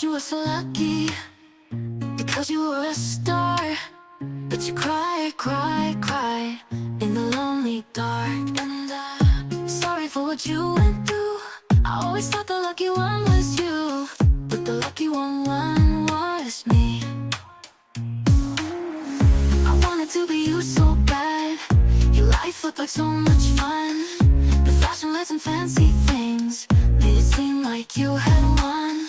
thought you were so lucky because you were a star, but you cried, cried, cried in the lonely dark. And I'm sorry for what you went through. I always thought the lucky one was you, but the lucky one was me. I wanted to be you so bad. Your life looked like so much fun. The fashion lights and fancy things made it seem like you had won.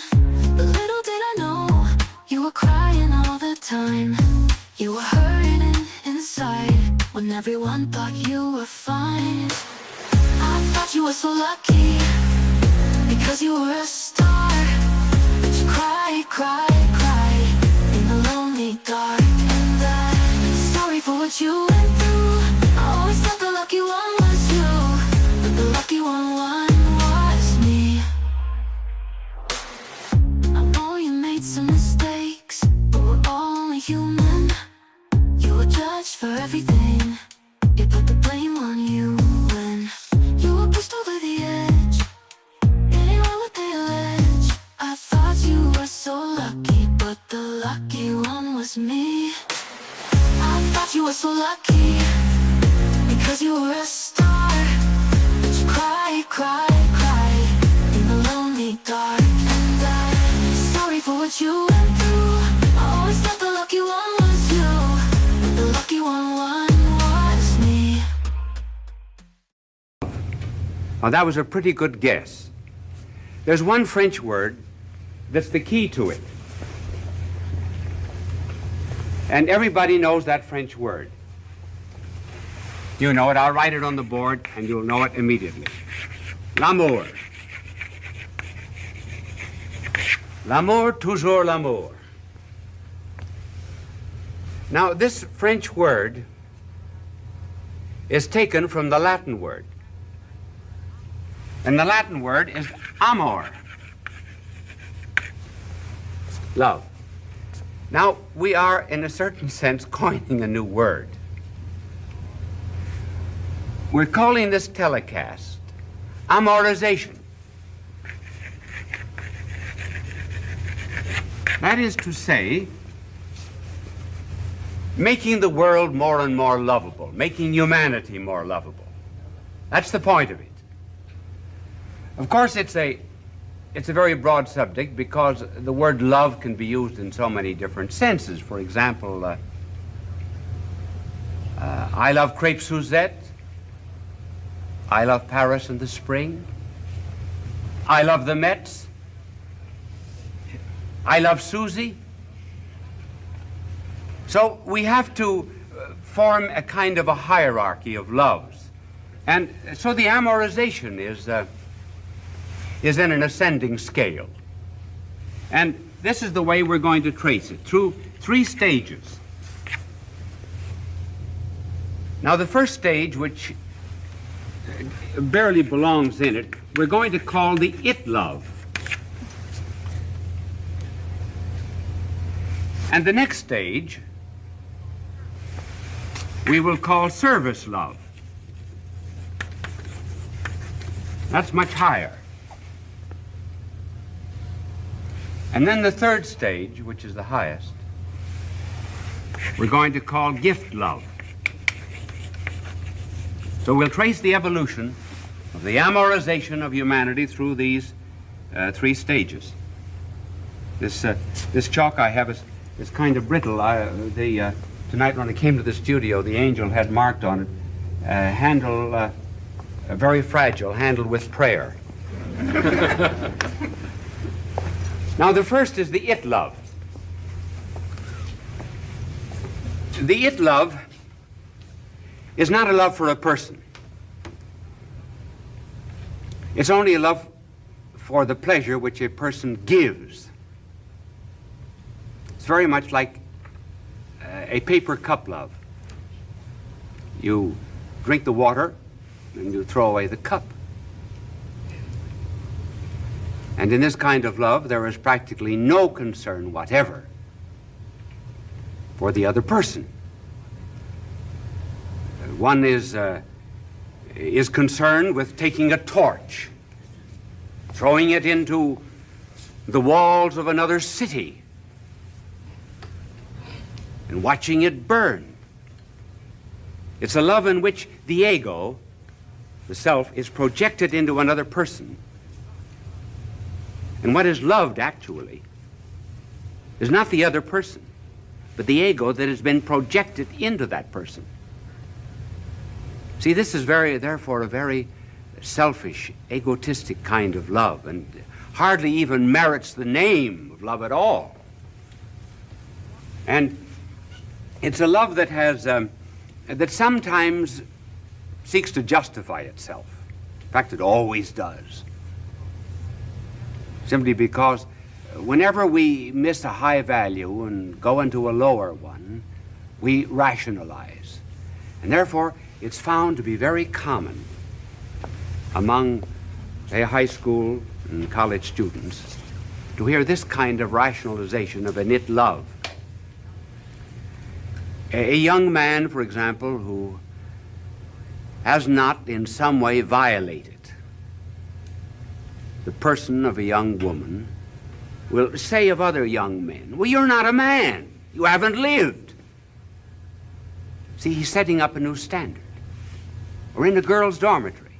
But little did I know, you were crying all the time. You were hurting inside when everyone thought you were fine. I thought you were so lucky because you were a star, but you cried, cried, cried in the lonely dark. And I'm sorry for what you went through. I always thought the lucky one was you, but the lucky one was me. I know you made some mistakes, but we're all only human. You were judged for everything. They put the blame on you when you were pushed over the edge. It ain't right what they allege. I thought you were so lucky, but the lucky one was me. I thought you were so lucky because you were a star, but you cried, cried, cried in the lonely dark. And I'm sorry for what you went through. I always thought the lucky one was you, but the lucky one was me. Now that was a pretty good guess. There's one French word that's the key to it. And everybody knows that French word. You know it. I'll write it on the board and you'll know it immediately. L'amour. L'amour, toujours l'amour. Now this French word is taken from the Latin word. And the Latin word is amor. Love. Now, we are, in a certain sense, coining a new word. We're calling this telecast amorization. That is to say, making the world more and more lovable, making humanity more lovable. That's the point of it. Of course, it's a very broad subject because the word love can be used in so many different senses. For example, I love crepe Suzette. I love Paris in the spring. I love the Mets. I love Susie. So we have to form a kind of a hierarchy of loves. And so the amorization is in an ascending scale. And this is the way we're going to trace it, through 3 stages. Now the first stage, which barely belongs in it, we're going to call the it love. And the next stage we will call service love. That's much higher. And then the third stage, which is the highest, we're going to call gift love. So we'll trace the evolution of the amorization of humanity through these 3 stages. This chalk I have is kind of brittle. Tonight when I came to the studio, the angel had marked on it, handle, very fragile, handled with prayer. Now the first is the it love. The it love is not a love for a person. It's only a love for the pleasure which a person gives. It's very much like a paper cup love. You drink the water and you throw away the cup. And in this kind of love, there is practically no concern whatever for the other person. One is concerned with taking a torch, throwing it into the walls of another city and watching it burn. It's a love in which the ego, the self, is projected into another person. And what is loved, actually, is not the other person, but the ego that has been projected into that person. See, this is therefore a very selfish, egotistic kind of love, and hardly even merits the name of love at all. And it's a love that has, that sometimes seeks to justify itself. In fact, it always does. Simply because whenever we miss a high value and go into a lower one, we rationalize. And therefore, it's found to be very common among, say, high school and college students to hear this kind of rationalization of innate love. A young man, for example, who has not in some way violated the person of a young woman will say of other young men, well, you're not a man. You haven't lived. See, he's setting up a new standard. Or in a girl's dormitory,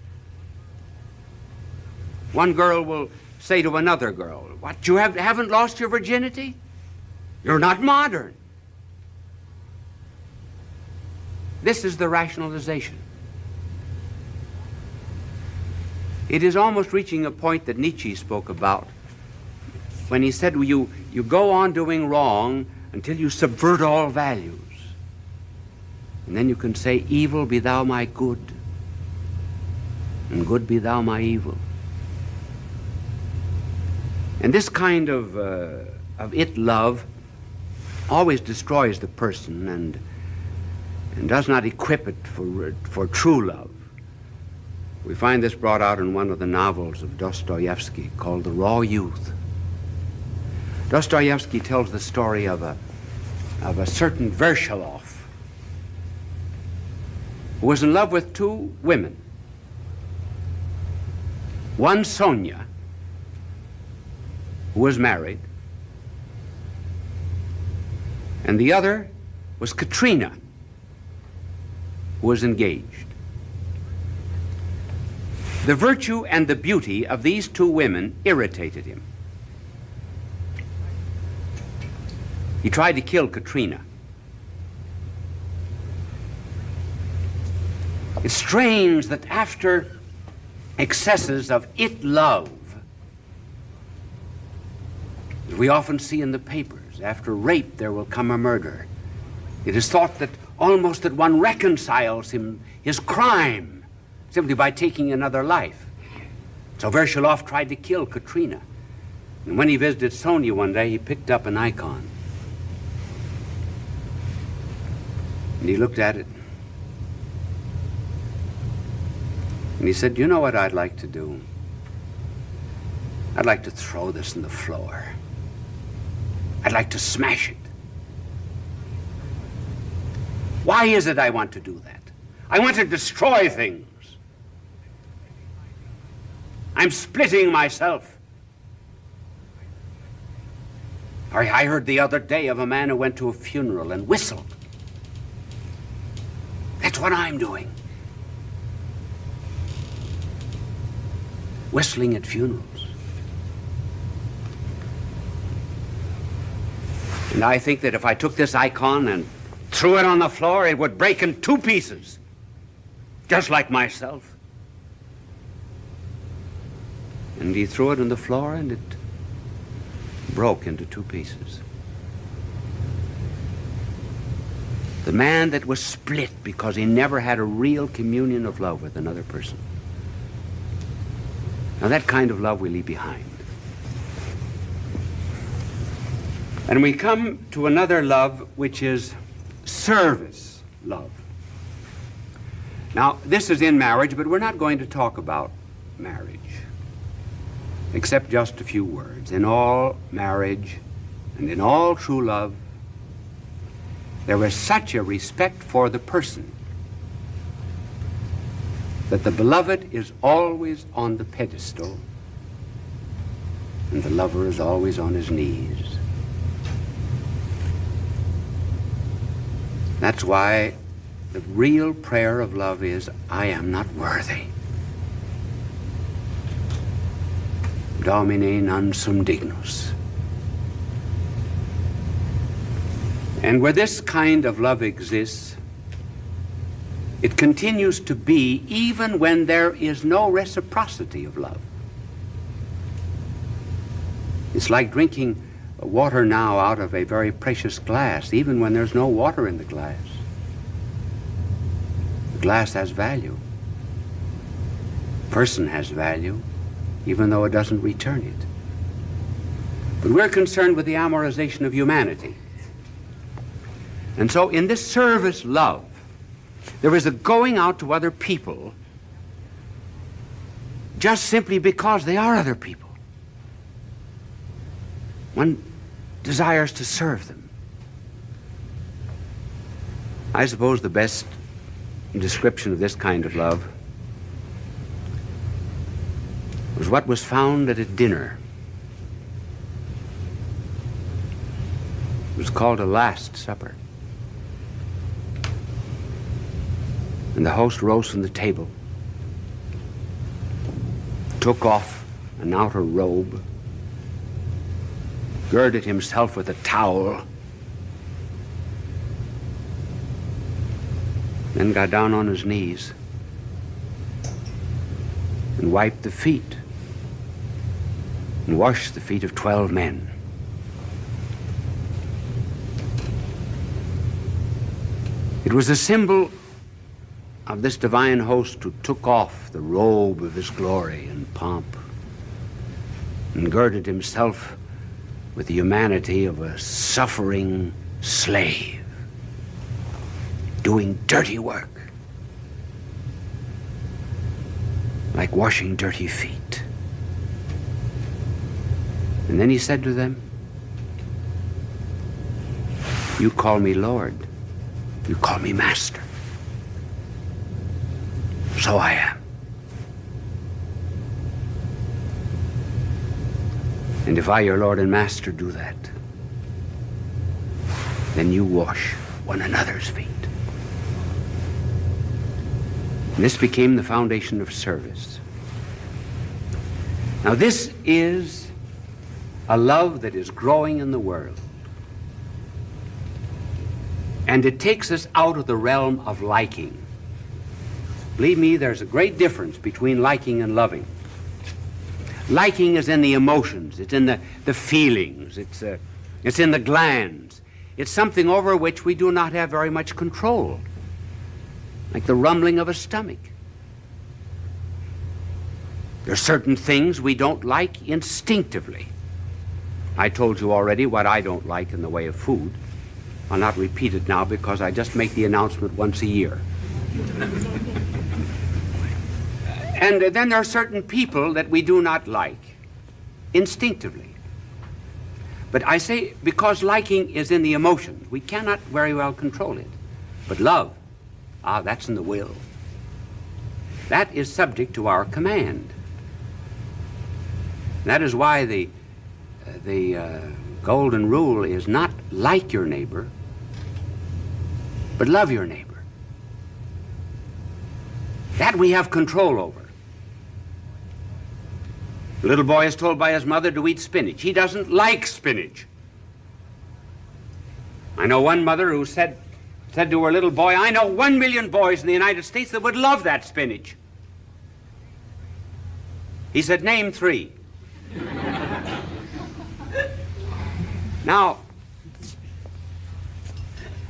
one girl will say to another girl, what, you haven't lost your virginity? You're not modern. This is the rationalization. It is almost reaching a point that Nietzsche spoke about when he said, well, you go on doing wrong until you subvert all values. And then you can say, evil be thou my good, and good be thou my evil. And this kind of it love always destroys the person and does not equip it for true love. We find this brought out in one of the novels of Dostoevsky called The Raw Youth. Dostoevsky tells the story of a certain Vershilov who was in love with two women. One, Sonia, who was married, and the other was Katrina, who was engaged. The virtue and the beauty of these two women irritated him. He tried to kill Katrina. It's strange that after excesses of it love, as we often see in the papers, after rape there will come a murder. It is thought that almost that one reconciles his crime simply by taking another life. So Vershilov tried to kill Katrina. And when he visited Sonia one day, he picked up an icon. And he looked at it. And he said, you know what I'd like to do? I'd like to throw this on the floor. I'd like to smash it. Why is it I want to do that? I want to destroy things. I'm splitting myself. I heard the other day of a man who went to a funeral and whistled. That's what I'm doing. Whistling at funerals. And I think that if I took this icon and threw it on the floor, it would break in two pieces, just like myself. And he threw it on the floor and it broke into two pieces. The man that was split because he never had a real communion of love with another person. Now that kind of love we leave behind. And we come to another love, which is service love. Now, this is in marriage, but we're not going to talk about marriage, except just a few words. In all marriage and in all true love, there is such a respect for the person that the beloved is always on the pedestal and the lover is always on his knees. That's why the real prayer of love is, I am not worthy. Domine non sum dignus. And where this kind of love exists, it continues to be even when there is no reciprocity of love. It's like drinking water now out of a very precious glass, even when there's no water in the glass. The glass has value. The person has value, even though it doesn't return it. But we're concerned with the amorization of humanity. And so in this service love, there is a going out to other people just simply because they are other people. One desires to serve them. I suppose the best description of this kind of love was what was found at a dinner. It was called a Last Supper. And the host rose from the table, took off an outer robe, girded himself with a towel, then got down on his knees and wiped the feet and washed the feet of 12 men. It was a symbol of this divine host who took off the robe of his glory and pomp and girded himself with the humanity of a suffering slave doing dirty work, like washing dirty feet. And then he said to them, you call me Lord, you call me Master. So I am. And if I, your Lord and Master, do that, then you wash one another's feet. And this became the foundation of service. Now this is a love that is growing in the world. And it takes us out of the realm of liking. Believe me, there's a great difference between liking and loving. Liking is in the emotions, it's in the feelings, it's in the glands. It's something over which we do not have very much control, like the rumbling of a stomach. There are certain things we don't like instinctively. I told you already what I don't like in the way of food. I'll not repeat it now because I just make the announcement once a year. And then there are certain people that we do not like, instinctively. But I say, because liking is in the emotions, we cannot very well control it. But love, that's in the will. That is subject to our command. That is why the golden rule is not like your neighbor, but love your neighbor. That we have control over. The little boy is told by his mother to eat spinach. He doesn't like spinach. I know one mother who said to her little boy, I know 1 million boys in the United States that would love that spinach. He said, name 3. Now,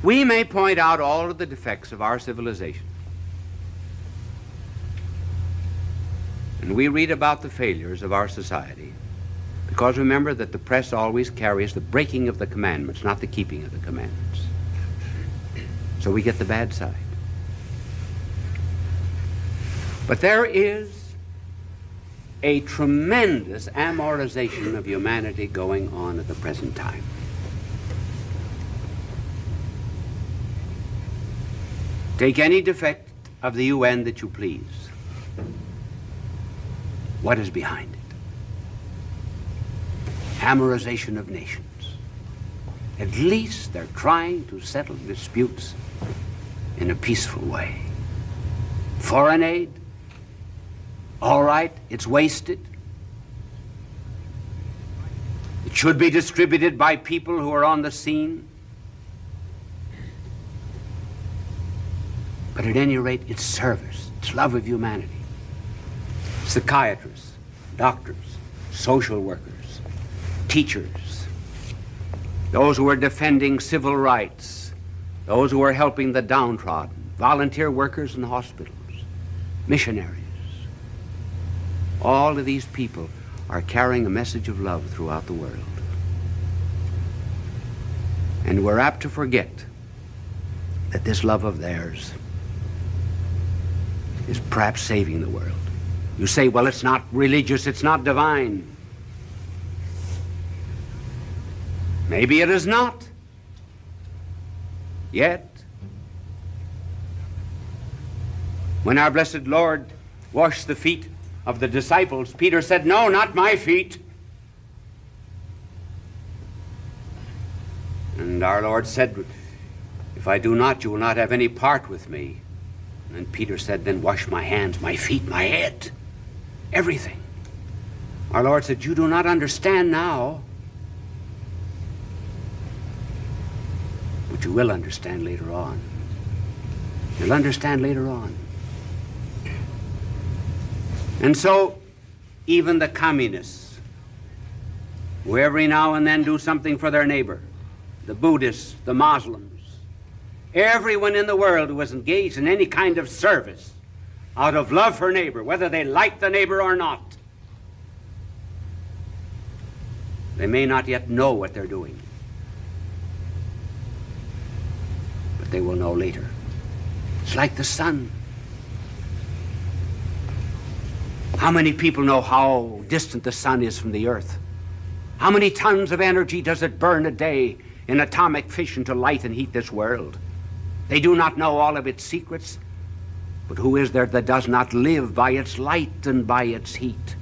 we may point out all of the defects of our civilization. And we read about the failures of our society because remember that the press always carries the breaking of the commandments, not the keeping of the commandments. So we get the bad side. But there is a tremendous amorization of humanity going on at the present time. Take any defect of the UN that you please. What is behind it? amorization of nations. At least they're trying to settle disputes in a peaceful way. Foreign aid, all right, it's wasted. It should be distributed by people who are on the scene. But at any rate, it's service, it's love of humanity. Psychiatrists, doctors, social workers, teachers, those who are defending civil rights, those who are helping the downtrodden, volunteer workers in hospitals, missionaries. All of these people are carrying a message of love throughout the world. And we're apt to forget that this love of theirs is perhaps saving the world. You say, well, it's not religious, it's not divine. Maybe it is not. Yet, when our blessed Lord washed the feet of the disciples, Peter said, no, not my feet. And our Lord said, if I do not, you will not have any part with me. And Peter said, then wash my hands, my feet, my head, everything. Our Lord said, you do not understand now, but you will understand later on. You'll understand later on. And so, even the communists, who every now and then do something for their neighbor, the Buddhists, the Muslims, everyone in the world who is engaged in any kind of service out of love for neighbor, whether they like the neighbor or not, they may not yet know what they're doing, but they will know later. It's like the sun. How many people know how distant the sun is from the earth? How many tons of energy does it burn a day in atomic fission to light and heat this world? They do not know all of its secrets, but who is there that does not live by its light and by its heat?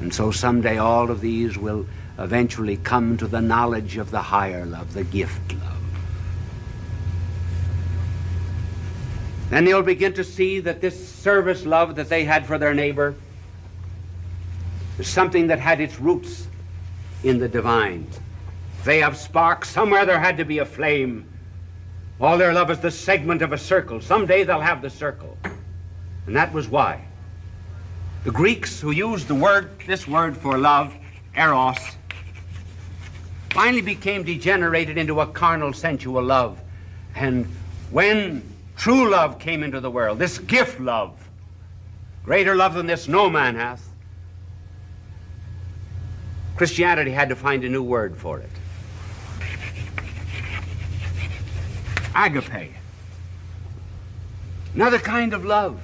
And so someday all of these will eventually come to the knowledge of the higher love, the gift love. Then they'll begin to see that this service love that they had for their neighbor is something that had its roots in the divine. If they have sparks, somewhere there had to be a flame. All their love is the segment of a circle. Someday they'll have the circle. And that was why the Greeks, who used this word for love, eros, finally became degenerated into a carnal, sensual love. And when true love came into the world, this gift love, greater love than this no man hath, Christianity had to find a new word for it. Agape. Another kind of love.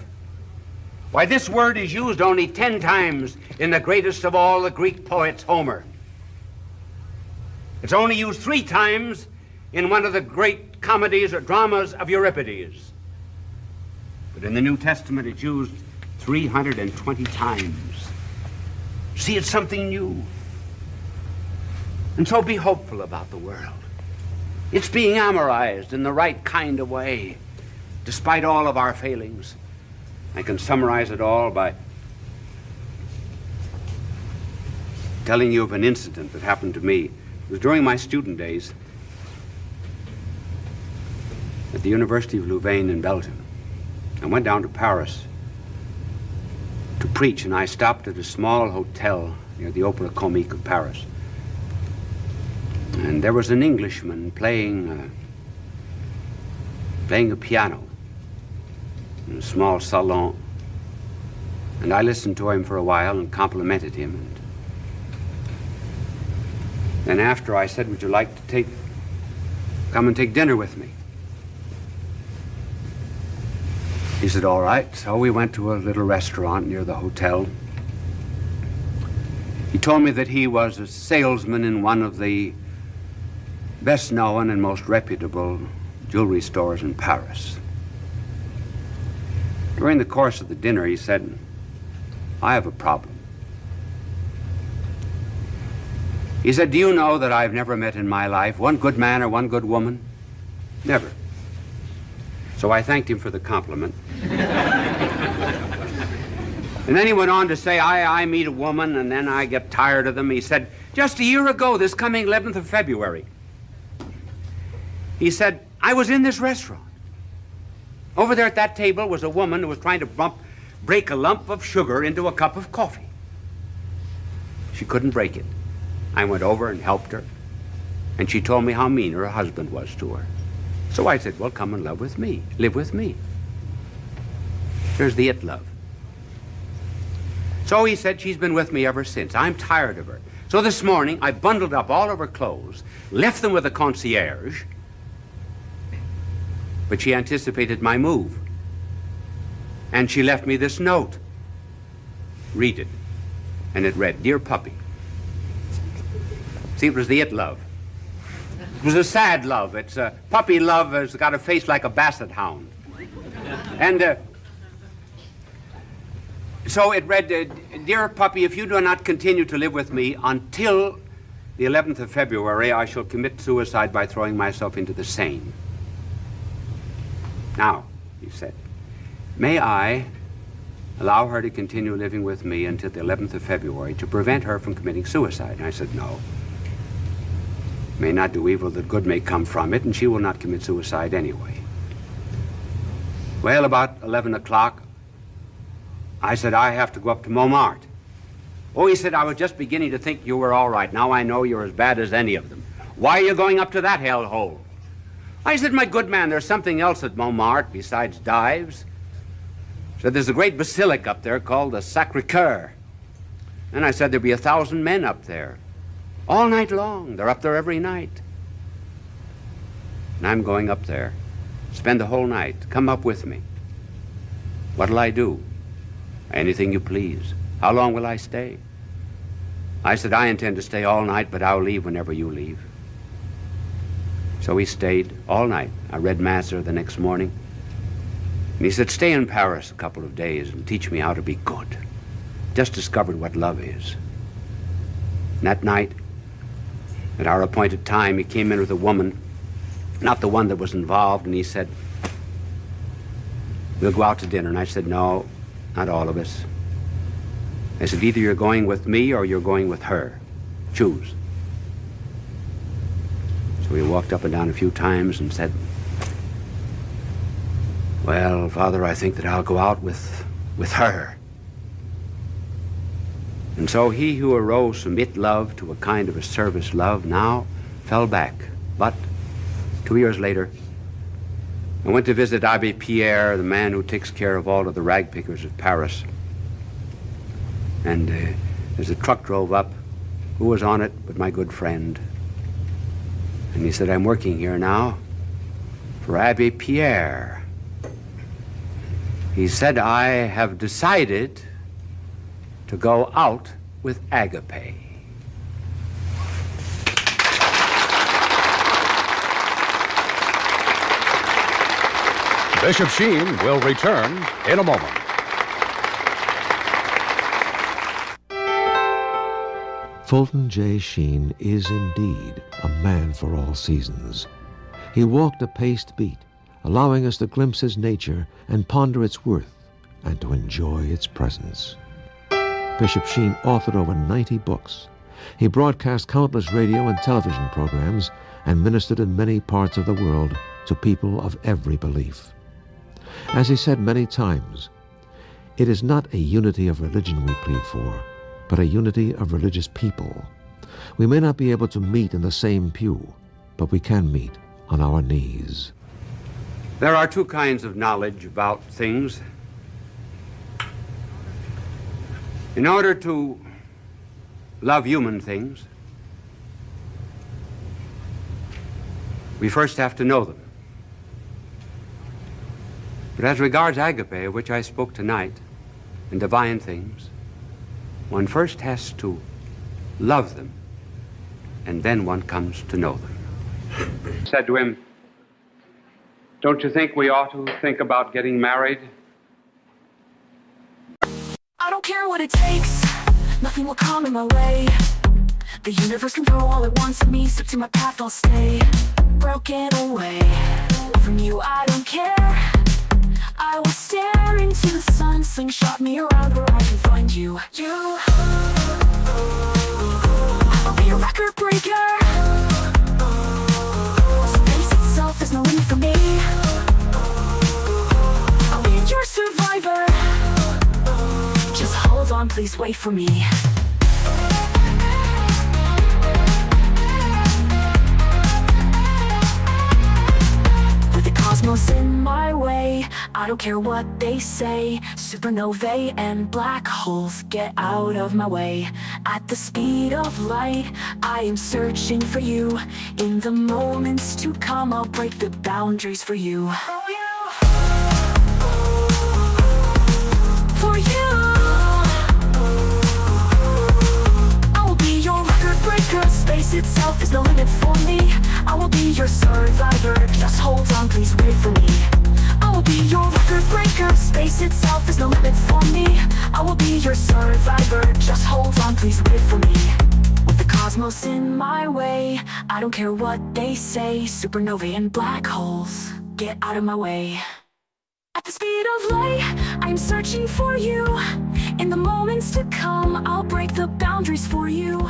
Why, this word is used only 10 times in the greatest of all the Greek poets, Homer. It's only used 3 times in one of the great comedies or dramas of Euripides. But in the New Testament, it's used 320 times. See, it's something new. And so be hopeful about the world. It's being amorized in the right kind of way, despite all of our failings. I can summarize it all by telling you of an incident that happened to me. It was during my student days at the University of Louvain in Belgium. I went down to Paris to preach, and I stopped at a small hotel near the Opera Comique of Paris. And there was an Englishman playing a piano in a small salon. And I listened to him for a while and complimented him. And then after, I said, would you like to come and take dinner with me? He said, all right. So we went to a little restaurant near the hotel. He told me that he was a salesman in one of the best known and most reputable jewelry stores in Paris. During the course of the dinner, he said, I have a problem. He said, do you know that I've never met in my life one good man or one good woman? Never. So I thanked him for the compliment. And then he went on to say, I meet a woman and then I get tired of them. He said, just a year ago, this coming 11th of February, he said, I was in this restaurant. Over there at that table was a woman who was trying to break a lump of sugar into a cup of coffee. She couldn't break it. I went over and helped her, and she told me how mean her husband was to her. So I said, well, come and live with me. Live with me. There's the it love. So he said, she's been with me ever since. I'm tired of her. So this morning, I bundled up all of her clothes, left them with the concierge, but she anticipated my move. And she left me this note. Read it. And it read, Dear Puppy. See, it was the it love. It was a sad love. It's a puppy love has got a face like a basset hound. And so it read, Dear Puppy, if you do not continue to live with me until the 11th of February, I shall commit suicide by throwing myself into the Seine. Now, he said, may I allow her to continue living with me until the 11th of February to prevent her from committing suicide? And I said, no. May not do evil that good may come from it, and she will not commit suicide anyway. Well, about 11 o'clock, I said, I have to go up to Montmartre. Oh, he said, I was just beginning to think you were all right. Now I know you're as bad as any of them. Why are you going up to that hellhole? I said, my good man, there's something else at Montmartre besides dives. Said, there's a great basilica up there called the Sacré-Cœur. And I said, there'll be 1,000 men up there. All night long. They're up there every night. And I'm going up there. Spend the whole night. Come up with me. What'll I do? Anything you please. How long will I stay? I said, I intend to stay all night, but I'll leave whenever you leave. So he stayed all night. I read Mass there the next morning. And he said, stay in Paris a couple of days and teach me how to be good. Just discovered what love is. And that night, at our appointed time, he came in with a woman, not the one that was involved, and he said, we'll go out to dinner. And I said, no, not all of us. I said, either you're going with me or you're going with her. Choose. So he walked up and down a few times and said, well, Father, I think that I'll go out with her. And so he who arose from it love to a kind of a service love now fell back. But 2 years later, I went to visit Abbé Pierre, the man who takes care of all of the rag pickers of Paris. And as the truck drove up, who was on it but my good friend? And he said, I'm working here now for Abbé Pierre. He said, I have decided to go out with Agape. Bishop Sheen will return in a moment. Fulton J. Sheen is indeed a man for all seasons. He walked a paced beat, allowing us to glimpse his nature and ponder its worth and to enjoy its presence. Bishop Sheen authored over 90 books. He broadcast countless radio and television programs and ministered in many parts of the world to people of every belief. As he said many times, it is not a unity of religion we plead for, but a unity of religious people. We may not be able to meet in the same pew, but we can meet on our knees. There are two kinds of knowledge about things. In order to love human things, we first have to know them. But as regards agape, of which I spoke tonight, and divine things, one first has to love them, and then one comes to know them. I said to him, don't you think we ought to think about getting married? I don't care what it takes, nothing will come in my way. The universe can throw all it wants at me, so to my path I'll stay. Broken away from you, I don't care. I will stare into the sun, slingshot me around where I can find you. I'll be a record breaker. Space itself is no limit for me. I'll be your survivor. Just hold on, please wait for me. Cosmos in my way, I don't care what they say. Supernovae and black holes, get out of my way. At the speed of light, I am searching for you. In the moments to come, I'll break the boundaries for you. For you, I will be your record breaker. Space itself is no limit for me. I will be your survivor. Just hold on, please wait for me. I will be your record breaker. Space itself is no limit for me. I will be your survivor. Just hold on, please wait for me. With the cosmos in my way, I don't care what they say. Supernovae and black holes, get out of my way. At the speed of light, I'm searching for you. In the moments to come, I'll break the boundaries for you.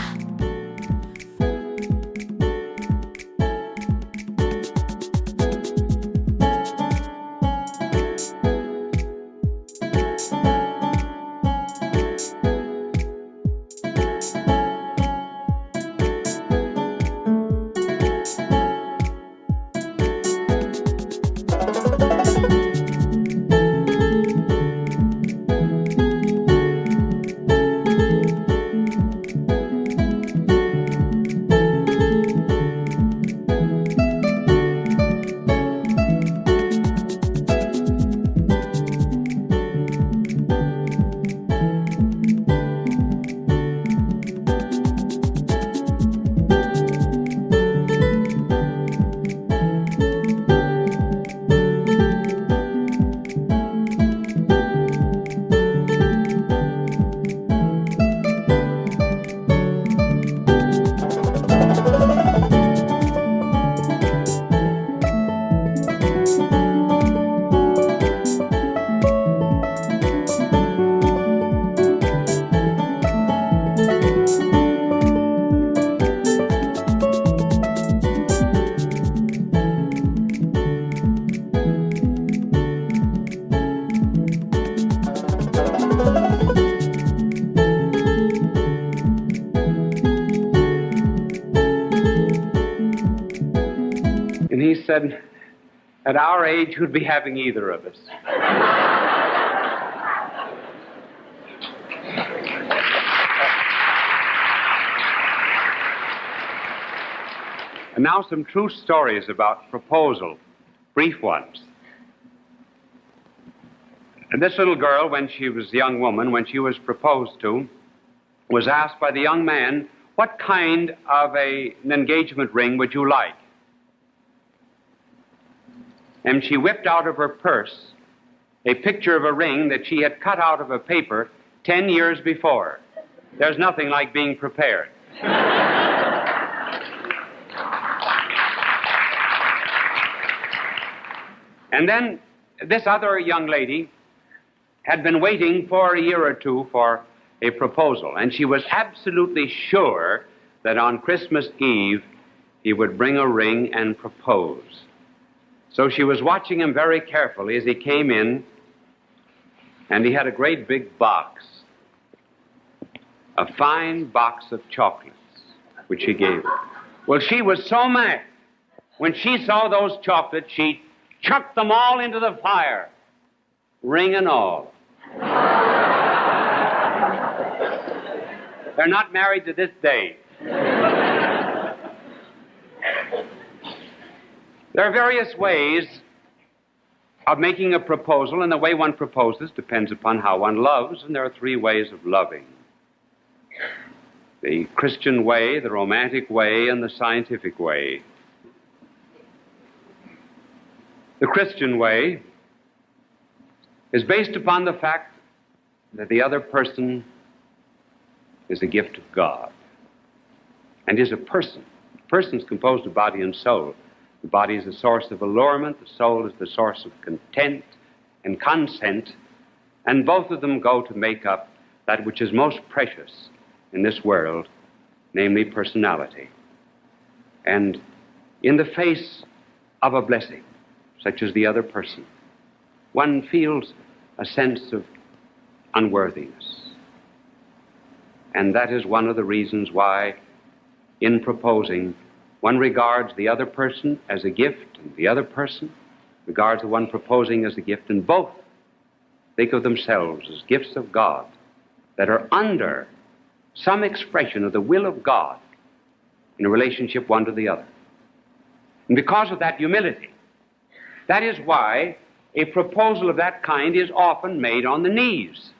And he said, at our age, who'd be having either of us? And now some true stories about proposal, brief ones. And this little girl, when she was a young woman, when she was proposed to, was asked by the young man, what kind of an engagement ring would you like? And she whipped out of her purse a picture of a ring that she had cut out of a paper 10 years before. There's nothing like being prepared. And then this other young lady had been waiting for a year or two for a proposal, and she was absolutely sure that on Christmas Eve he would bring a ring and propose. So she was watching him very carefully as he came in, and he had a great big box, a fine box of chocolates, which he gave her. Well, she was so mad. When she saw those chocolates, she chucked them all into the fire, ring and all. They're not married to this day. There are various ways of making a proposal, and the way one proposes depends upon how one loves, and there are three ways of loving: the Christian way, the romantic way, and the scientific way. The Christian way is based upon the fact that the other person is a gift of God. and is a person. A person is composed of body and soul. The body is the source of allurement, the soul is the source of content and consent, and both of them go to make up that which is most precious in this world, namely personality. And in the face of a blessing, such as the other person, one feels a sense of unworthiness. And that is one of the reasons why, in proposing, one regards the other person as a gift, and the other person regards the one proposing as a gift, and both think of themselves as gifts of God that are under some expression of the will of God in a relationship one to the other. And because of that humility, that is why a proposal of that kind is often made on the knees.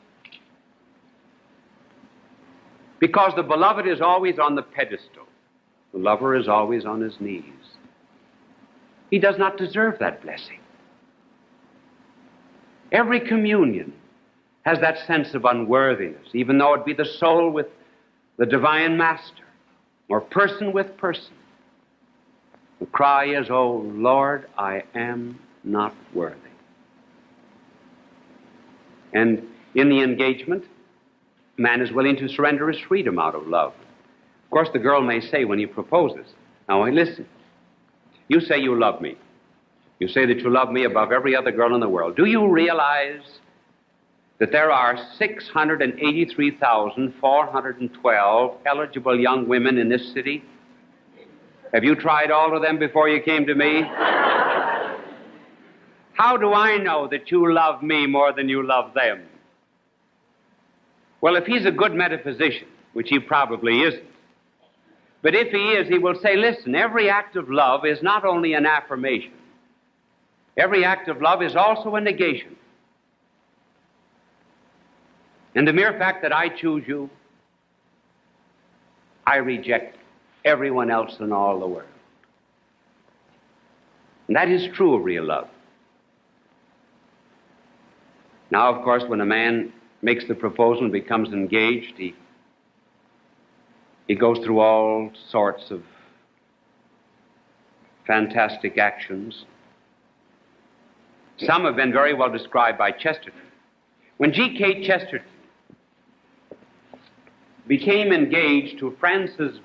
Because the beloved is always on the pedestal. The lover is always on his knees. He does not deserve that blessing. Every communion has that sense of unworthiness, even though it be the soul with the divine master, or person with person. The cry is, "Oh Lord, I am not worthy." And in the engagement, man is willing to surrender his freedom out of love. Of course, the girl may say when he proposes, "Now, listen, you say you love me. You say that you love me above every other girl in the world. Do you realize that there are 683,412 eligible young women in this city? Have you tried all of them before you came to me? How do I know that you love me more than you love them?" Well, if he's a good metaphysician, which he probably isn't, but if he is, he will say, listen, every act of love is not only an affirmation. Every act of love is also a negation. And the mere fact that I choose you, I reject everyone else in all the world. And that is true of real love. Now, of course, when a man makes the proposal and becomes engaged, he goes through all sorts of fantastic actions. Some have been very well described by Chesterton. When G.K. Chesterton became engaged to Frances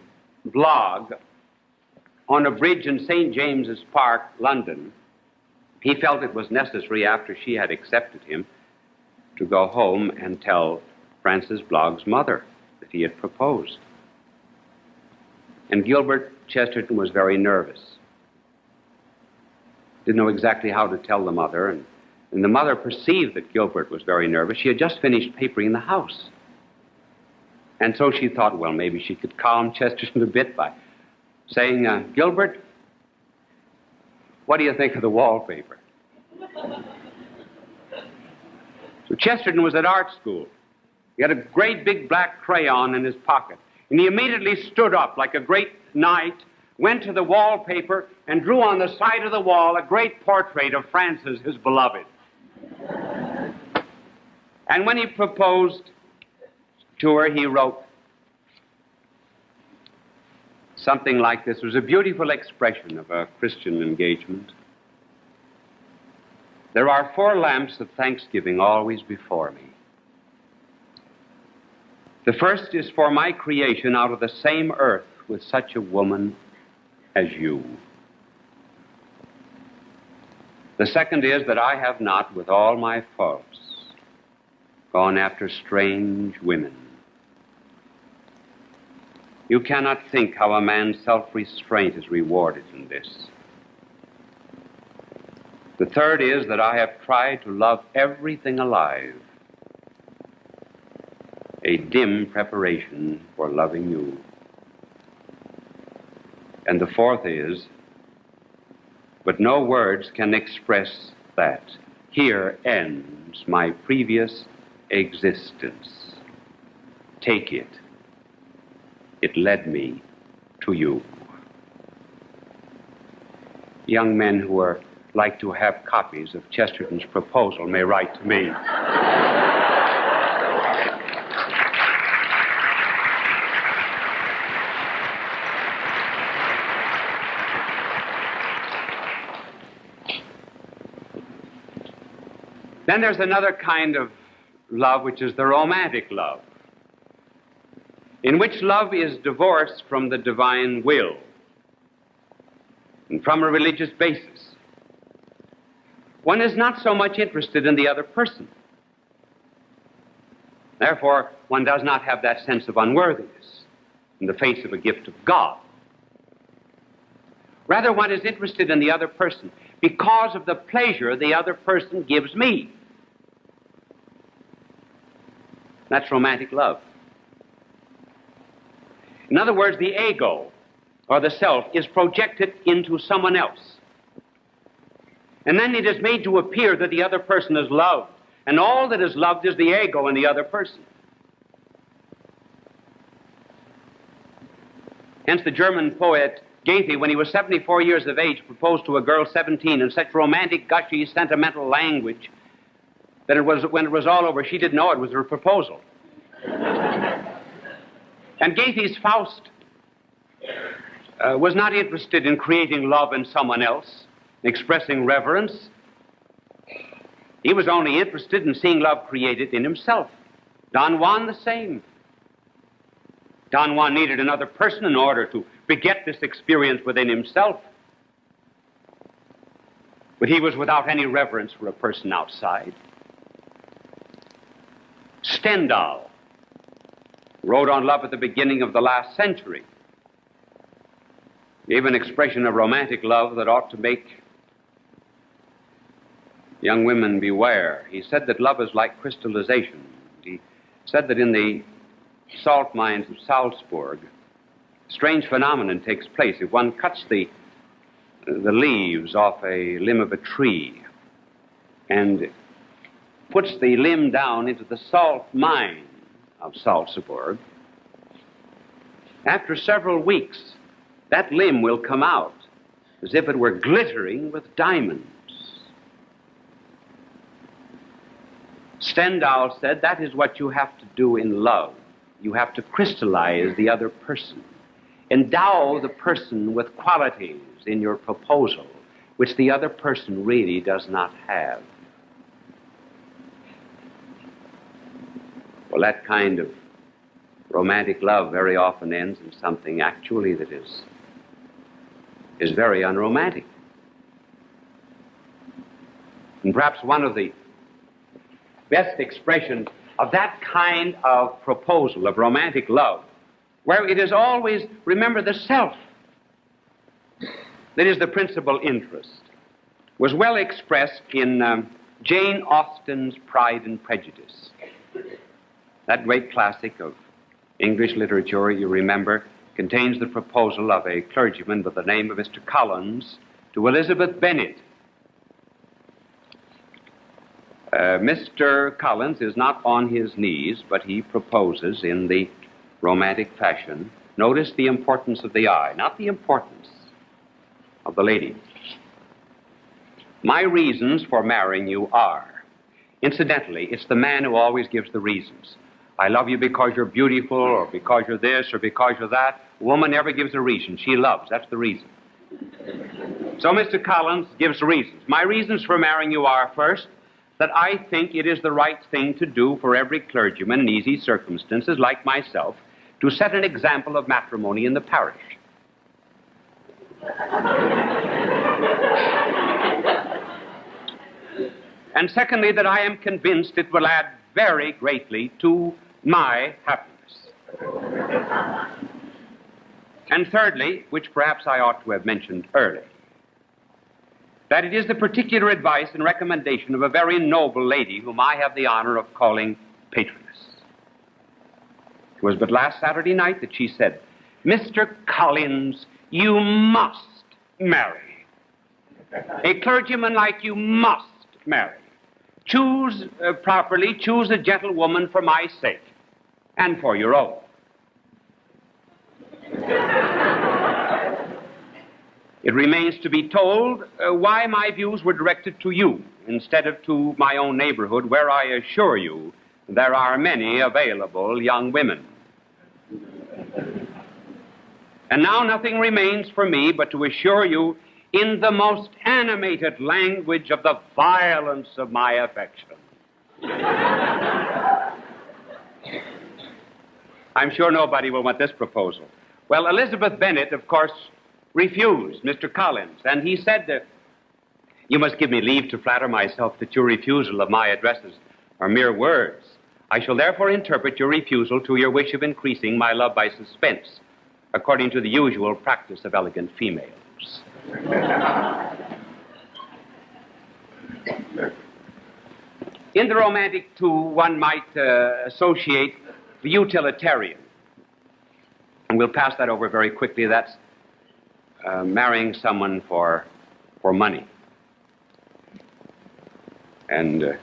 Blogg on a bridge in St. James's Park, London, he felt it was necessary, after she had accepted him, to go home and tell Frances Blogg's mother that he had proposed. And Gilbert Chesterton was very nervous. Didn't know exactly how to tell the mother, and the mother perceived that Gilbert was very nervous. She had just finished papering the house. And so she thought, well, maybe she could calm Chesterton a bit by saying, "Gilbert, what do you think of the wallpaper?" So Chesterton was at art school. He had a great big black crayon in his pocket. And he immediately stood up like a great knight, went to the wallpaper, and drew on the side of the wall a great portrait of Frances, his beloved. And when he proposed to her, he wrote something like this. It was a beautiful expression of a Christian engagement. "There are 4 lamps of thanksgiving always before me. The first is for my creation out of the same earth with such a woman as you. The second is that I have not, with all my faults, gone after strange women. You cannot think how a man's self-restraint is rewarded in this. The third is that I have tried to love everything alive, a dim preparation for loving you. And the fourth is, but no words can express that. Here ends my previous existence. Take it. It led me to you." Young men who are like to have copies of Chesterton's proposal may write to me. Then there's another kind of love, which is the romantic love, in which love is divorced from the divine will and from a religious basis. One is not so much interested in the other person. Therefore, one does not have that sense of unworthiness in the face of a gift of God. Rather, one is interested in the other person because of the pleasure the other person gives me. That's romantic love. In other words, the ego, or the self, is projected into someone else. And then it is made to appear that the other person is loved. And all that is loved is the ego in the other person. Hence the German poet Goethe, when he was 74 years of age, proposed to a girl 17 in such romantic, gushy, sentimental language that when it was all over, she didn't know it was her proposal. And Goethe's Faust was not interested in creating love in someone else, expressing reverence. He was only interested in seeing love created in himself. Don Juan the same. Don Juan needed another person in order to beget this experience within himself. But he was without any reverence for a person outside. Stendhal wrote on love at the beginning of the last century. Gave an expression of romantic love that ought to make young women beware. He said that love is like crystallization. He said that in the salt mines of Salzburg, a strange phenomenon takes place. If one cuts the leaves off a limb of a tree and puts the limb down into the salt mine of Salzburg, after several weeks, that limb will come out as if it were glittering with diamonds. Stendhal said that is what you have to do in love. You have to crystallize the other person. Endow the person with qualities in your proposal which the other person really does not have. Well, that kind of romantic love very often ends in something actually that is very unromantic. And perhaps one of the best expressions of that kind of proposal, of romantic love, where it is always, remember, the self that is the principal interest, was well expressed in Jane Austen's Pride and Prejudice. That great classic of English literature, you remember, contains the proposal of a clergyman by the name of Mr. Collins to Elizabeth Bennet. Mr. Collins is not on his knees, but he proposes in the romantic fashion. Notice the importance of the I, not the importance of the lady. My reasons for marrying you are. Incidentally, it's the man who always gives the reasons. I love you because you're beautiful, or because you're this, or because you're that. A woman never gives a reason. She loves. That's the reason. So Mr. Collins gives reasons. My reasons for marrying you are, first, that I think it is the right thing to do for every clergyman in easy circumstances like myself to set an example of matrimony in the parish. And secondly, that I am convinced it will add very greatly to my happiness. And thirdly, which perhaps I ought to have mentioned earlier, that it is the particular advice and recommendation of a very noble lady whom I have the honor of calling patroness. It was but last Saturday night that she said, "Mr. Collins, you must marry. A clergyman like you must marry. Choose properly, choose a gentlewoman for my sake and for your own." It remains to be told why my views were directed to you instead of to my own neighborhood, where I assure you there are many available young women. And now nothing remains for me but to assure you in the most animated language of the violence of my affection. I'm sure nobody will want this proposal. Well, Elizabeth Bennet, of course, refused Mr. Collins, and he said, "You must give me leave to flatter myself that your refusal of my addresses are mere words. I shall therefore interpret your refusal to your wish of increasing my love by suspense, according to the usual practice of elegant females." In the romantic, too, one might associate the utilitarian. And we'll pass that over very quickly. That's marrying someone for money. And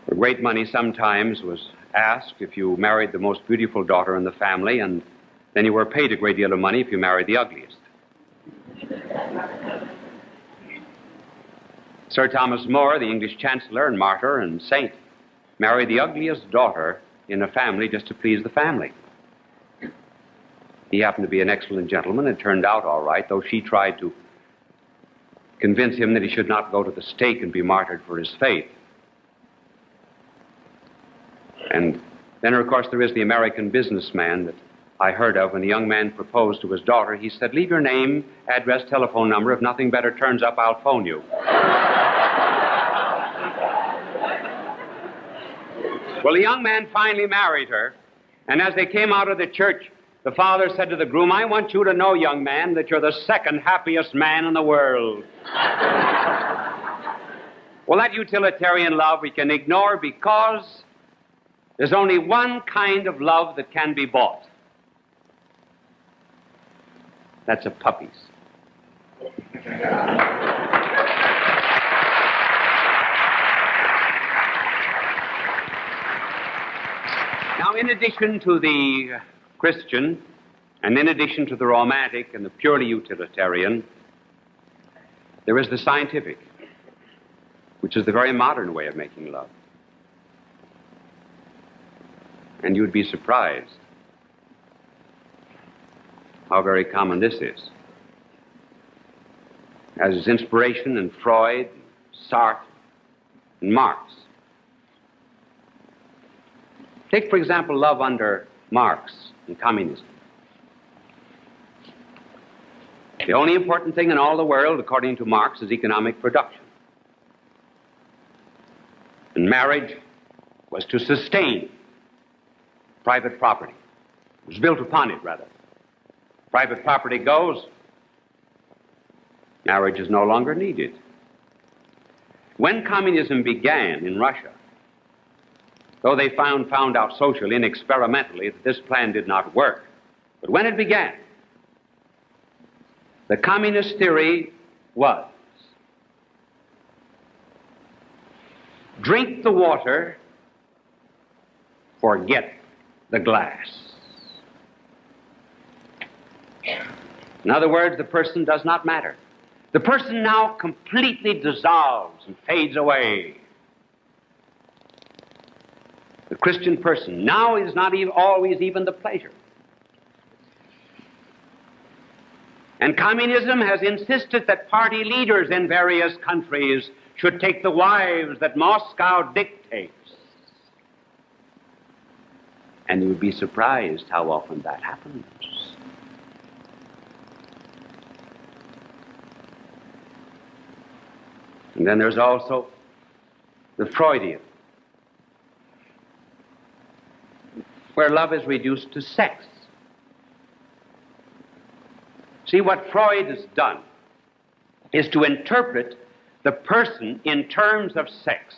for great money sometimes was asked if you married the most beautiful daughter in the family, and then you were paid a great deal of money if you married the ugliest. Sir Thomas More, the English chancellor and martyr and saint, married the ugliest daughter in a family just to please the family. He happened to be an excellent gentleman. It turned out all right, though she tried to convince him that he should not go to the stake and be martyred for his faith. And then, of course, there is the American businessman that I heard of. When the young man proposed to his daughter, he said, "Leave your name, address, telephone number. If nothing better turns up, I'll phone you." Well, the young man finally married her, and as they came out of the church, the father said to the groom, "I want you to know, young man, that you're the second happiest man in the world." Well, that utilitarian love we can ignore because there's only one kind of love that can be bought. That's a puppy's. Now, in addition to the Christian, and in addition to the romantic and the purely utilitarian, there is the scientific, which is the very modern way of making love. And you'd be surprised how very common this is. As its inspiration in Freud, Sartre, and Marx. Take, for example, love under Marx and communism. The only important thing in all the world, according to Marx, is economic production. And marriage was to sustain private property. It was built upon it, rather. Private property goes, marriage is no longer needed. When communism began in Russia, though they found out socially and experimentally that this plan did not work, but when it began, the communist theory was drink the water, forget the glass. In other words, the person does not matter. The person now completely dissolves and fades away. The Christian person now is not always even the pleasure. And communism has insisted that party leaders in various countries should take the wives that Moscow dictates. And you would be surprised how often that happens. And then there's also the Freudian, where love is reduced to sex. See, what Freud has done is to interpret the person in terms of sex,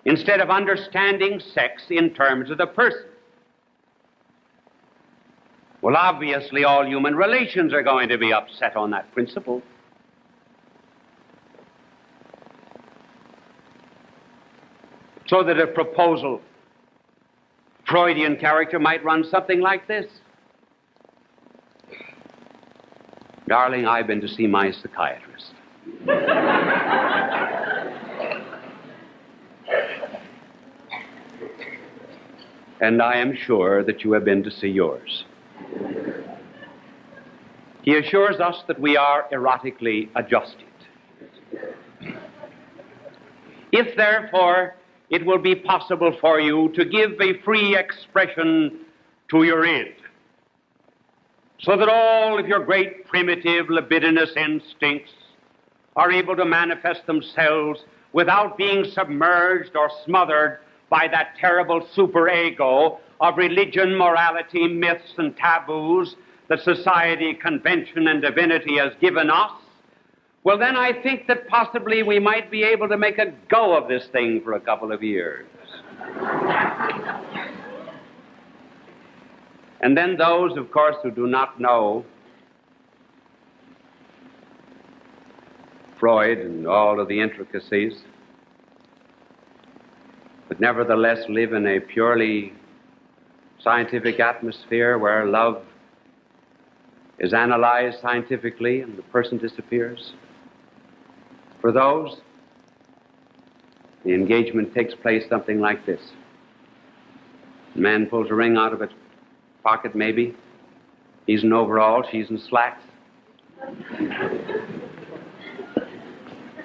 instead of understanding sex in terms of the person. Well, obviously, all human relations are going to be upset on that principle. So that a proposal, Freudian character, might run something like this. Darling, I've been to see my psychiatrist. And I am sure that you have been to see yours. He assures us that we are erotically adjusted. If, therefore, it will be possible for you to give a free expression to your id, so that all of your great primitive libidinous instincts are able to manifest themselves without being submerged or smothered by that terrible superego of religion, morality, myths, and taboos that society, convention, and divinity has given us, well, then I think that possibly we might be able to make a go of this thing for a couple of years. And then those, of course, who do not know Freud and all of the intricacies, but nevertheless live in a purely scientific atmosphere where love is analyzed scientifically and the person disappears. For those, the engagement takes place something like this. The man pulls a ring out of his pocket, maybe. He's in overalls, she's in slacks.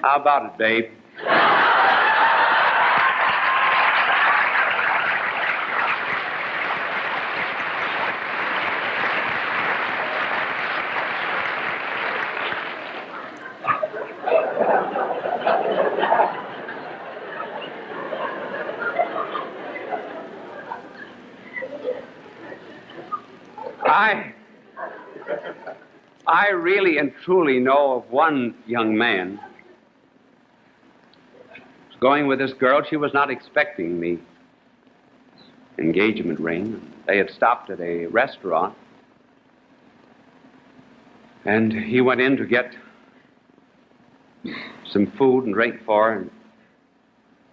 How about it, babe? I really and truly know of one young man who's going with this girl. She was not expecting the engagement ring. They had stopped at a restaurant, and he went in to get some food and drink for her, and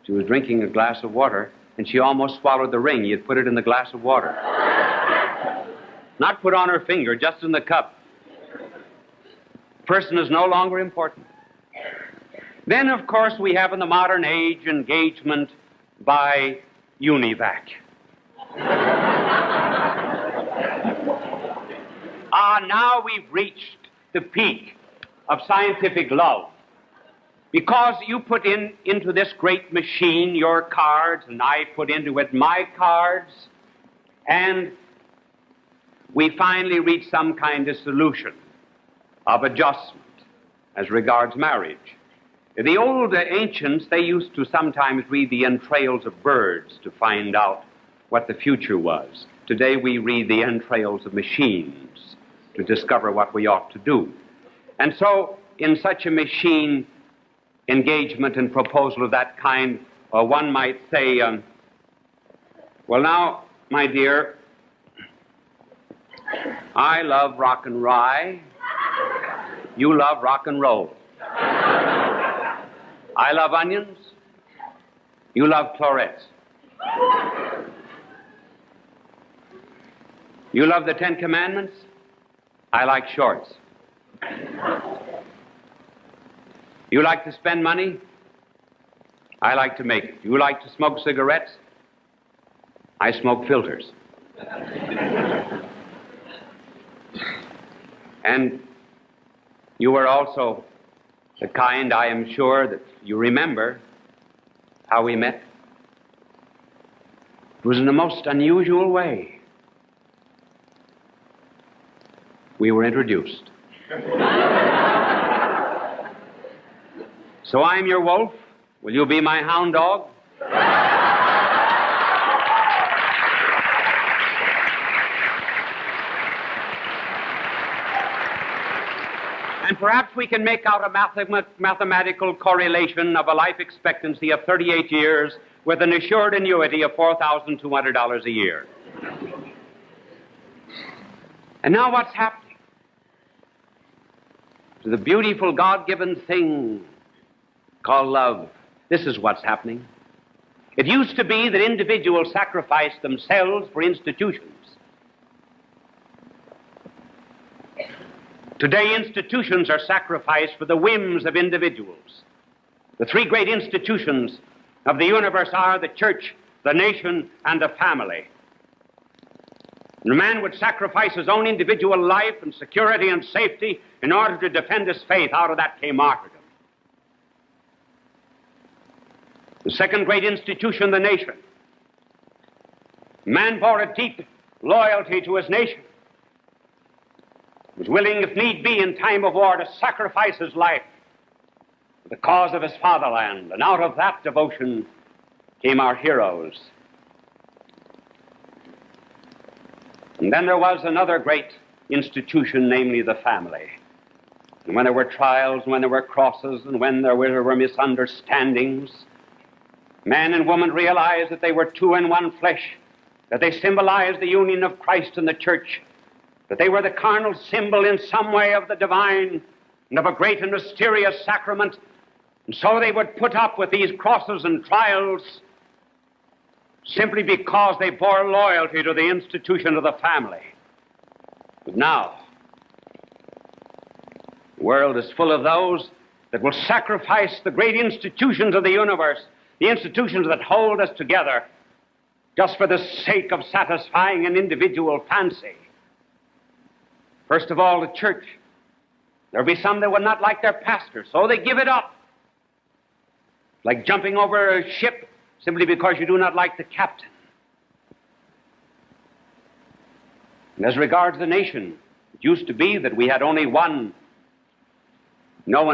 she was drinking a glass of water, and she almost swallowed the ring. He had put it in the glass of water. Not put on her finger, just in the cup. Person is no longer important. Then, of course, we have in the modern age engagement by univac. Now we've reached the peak of scientific love. Because you put into this great machine your cards, and I put into it my cards, and we finally reach some kind of solution of adjustment as regards marriage. The old ancients, they used to sometimes read the entrails of birds to find out what the future was. Today we read the entrails of machines to discover what we ought to do. And so, in such a machine engagement and proposal of that kind, one might say, well now, my dear, I love rock and rye. You love rock and roll. I love onions. You love florets. You love the Ten Commandments. I like shorts. You like to spend money. I like to make it. You like to smoke cigarettes. I smoke filters. And you are also the kind, I am sure, that you remember how we met. It was in the most unusual way. We were introduced. So I'm your wolf. Will you be my hound dog? And perhaps we can make out a mathematical correlation of a life expectancy of 38 years with an assured annuity of $4,200 a year. And now what's happening? To the beautiful God-given thing called love. This is what's happening. It used to be that individuals sacrificed themselves for institutions. Today, institutions are sacrificed for the whims of individuals. The three great institutions of the universe are the church, the nation, and the family. And a man would sacrifice his own individual life and security and safety in order to defend his faith. Out of that came martyrdom. The second great institution, the nation. Man bore a deep loyalty to his nation, was willing, if need be, in time of war, to sacrifice his life for the cause of his fatherland. And out of that devotion came our heroes. And then there was another great institution, namely the family. And when there were trials, and when there were crosses, and when there were misunderstandings, man and woman realized that they were two in one flesh, that they symbolized the union of Christ and the church, that they were the carnal symbol in some way of the divine and of a great and mysterious sacrament. And so they would put up with these crosses and trials simply because they bore loyalty to the institution of the family. But now, the world is full of those that will sacrifice the great institutions of the universe, the institutions that hold us together, just for the sake of satisfying an individual fancy. First of all, the church. There'll be some that would not like their pastor, so they give it up. Like jumping over a ship simply because you do not like the captain. And as regards the nation, it used to be that we had only one. No one